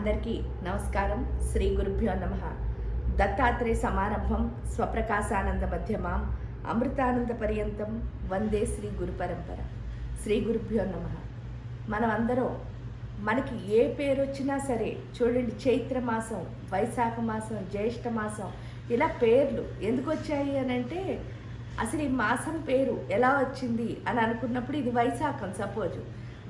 అందరికీ నమస్కారం. శ్రీ గురుభ్యో నమః. దత్తాత్రేయ సమారంభం స్వప్రకాశానంద మధ్యమాం అమృతానంద పర్యంతం వందే శ్రీ గురు పరంపర. శ్రీ గురుభ్యో నమః. మనం అందరం మనకి ఏ పేరు వచ్చినా సరే చూడండి, చైత్ర మాసం, వైశాఖ మాసం, జ్యేష్ఠ మాసం, ఇలా పేర్లు ఎందుకు వచ్చాయి అని అంటే అసలు ఈ మాసం పేరు ఎలా వచ్చింది అని అనుకున్నప్పుడు ఇది వైశాఖం. సపోజు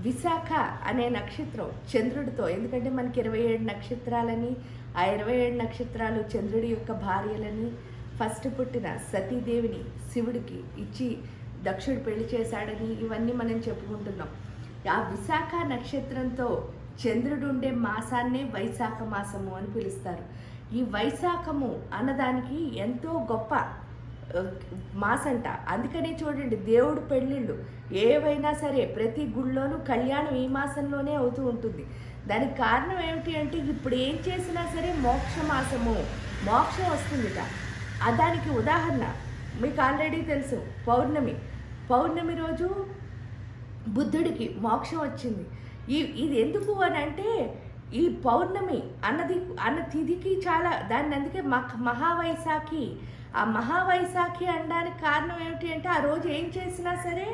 విశాఖ అనే నక్షత్రం చంద్రుడితో, ఎందుకంటే మనకి 27 నక్షత్రాలని, ఆ 27 నక్షత్రాలు చంద్రుడి యొక్క భార్యలని, ఫస్ట్ పుట్టిన సతీదేవిని శివుడికి ఇచ్చి దక్షుడు పెళ్లి చేశాడని ఇవన్నీ మనం చెప్పుకుంటున్నాం. ఆ విశాఖ నక్షత్రంతో చంద్రుడు ఉండే మాసాన్నే వైశాఖ మాసము అని పిలుస్తారు. ఈ వైశాఖము అన్నదానికి ఎంతో గొప్ప మాసంట. అందుకనే చూడండి, దేవుడు పెళ్ళిళ్ళు ఏవైనా సరే ప్రతి గుళ్ళోనూ కళ్యాణం ఈ మాసంలోనే అవుతూ ఉంటుంది. దానికి కారణం ఏమిటి అంటే ఇప్పుడు ఏం చేసినా సరే మోక్ష మాసము, మోక్షం వస్తుందిట. దానికి ఉదాహరణ మీకు ఆల్రెడీ తెలుసు, పౌర్ణమి రోజు బుద్ధుడికి మోక్షం వచ్చింది. ఇది ఎందుకు అని అంటే ఈ పౌర్ణమి అన్న తిథికి చాలా దాన్ని అందుకే మహావైశాఖి. ఆ మహావైశాఖి అనడానికి కారణం ఏమిటి అంటే ఆ రోజు ఏం చేసినా సరే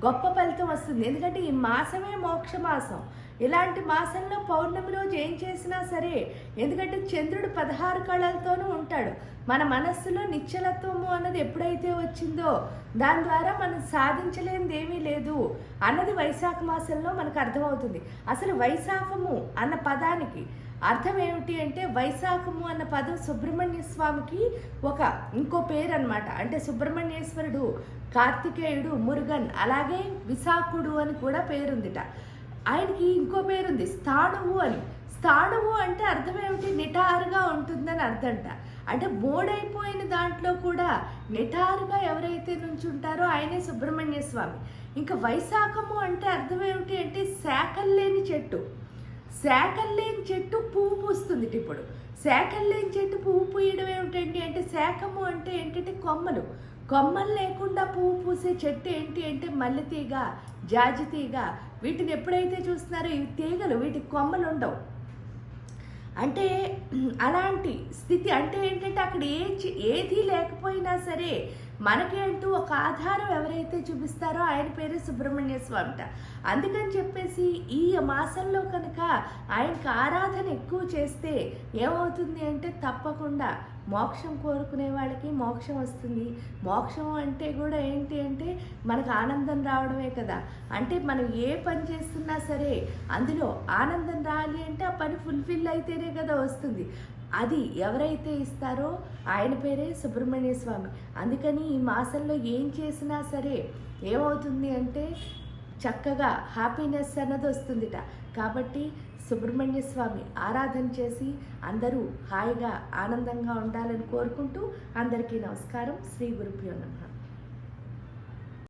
గొప్ప ఫలితం వస్తుంది. ఎందుకంటే ఈ మాసమే మోక్ష మాసం. ఇలాంటి మాసంలో పౌర్ణమి రోజు ఏం చేసినా సరే, ఎందుకంటే చంద్రుడు 16 కళలతోనూ ఉంటాడు. మన మనస్సులో నిశ్చలత్వము అన్నది ఎప్పుడైతే వచ్చిందో దాని ద్వారా మనం సాధించలేనిది ఏమీ లేదు అన్నది వైశాఖ మాసంలో మనకు అర్థమవుతుంది. అసలు వైశాఖము అన్న పదానికి అర్థం ఏమిటి అంటే, వైశాఖము అన్న పదం సుబ్రహ్మణ్య స్వామికి ఇంకో పేరు అనమాట. అంటే సుబ్రహ్మణ్యేశ్వరుడు, కార్తికేయుడు, మురుగన్, అలాగే విశాఖుడు అని కూడా పేరుందిట. ఆయనకి ఇంకో పేరుంది స్థాణువు అని. స్థాణువు అంటే అర్థం ఏమిటి? నిటారుగా ఉంటుందని అర్థంట. అంటే బోడైపోయిన దాంట్లో కూడా నిటారుగా ఎవరైతే నుంచి ఉంటారో ఆయనే సుబ్రహ్మణ్య స్వామి. ఇంకా వైశాఖము అంటే అర్థం ఏమిటి అంటే శాఖల్లేని చెట్టు. శాఖల్లేని చెట్టు పువ్వు పూస్తుంది. ఇప్పుడు శాఖల్లేని చెట్టు పువ్వు పూయడం ఏమిటండి అంటే, శాఖము అంటే ఏంటంటే కొమ్మలు లేకుండా పువ్వు పూసే చెట్టు ఏంటి అంటే మల్లెతీగ, జాజి తీగ. వీటిని ఎప్పుడైతే చూస్తున్నారో ఇవి తీగలు, వీటికి కొమ్మలు ఉండవు. అంటే అలాంటి స్థితి. అంటే ఏంటంటే అక్కడ ఏది లేకపోయినా సరే మనకి అంటూ ఒక ఆధారం ఎవరైతే చూపిస్తారో ఆయన పేరు సుబ్రహ్మణ్య స్వామిట. అందుకని చెప్పేసి ఈ మాసంలో కనుక ఆయనకు ఆరాధన ఎక్కువ చేస్తే ఏమవుతుంది అంటే తప్పకుండా మోక్షం కోరుకునే వాళ్ళకి మోక్షం వస్తుంది. మోక్షం అంటే కూడా ఏంటి అంటే మనకు ఆనందం రావడమే కదా. అంటే మనం ఏ పని చేస్తున్నా సరే అందులో ఆనందం రావాలి అంటే ఆ పని ఫుల్ఫిల్ అయితేనే కదా వస్తుంది. అది ఎవరైతే ఇస్తారో ఆయన పేరే సుబ్రహ్మణ్య స్వామి. అందుకని ఈ మాసంలో ఏం చేసినా సరే ఏమవుతుంది అంటే చక్కగా హ్యాపీనెస్ అన్నది వస్తుందిట. కాబట్టి సుబ్రహ్మణ్య స్వామి ఆరాధన చేసి అందరూ హాయిగా ఆనందంగా ఉండాలని కోరుకుంటూ అందరికీ నమస్కారం. శ్రీ గురుభ్యో నమః.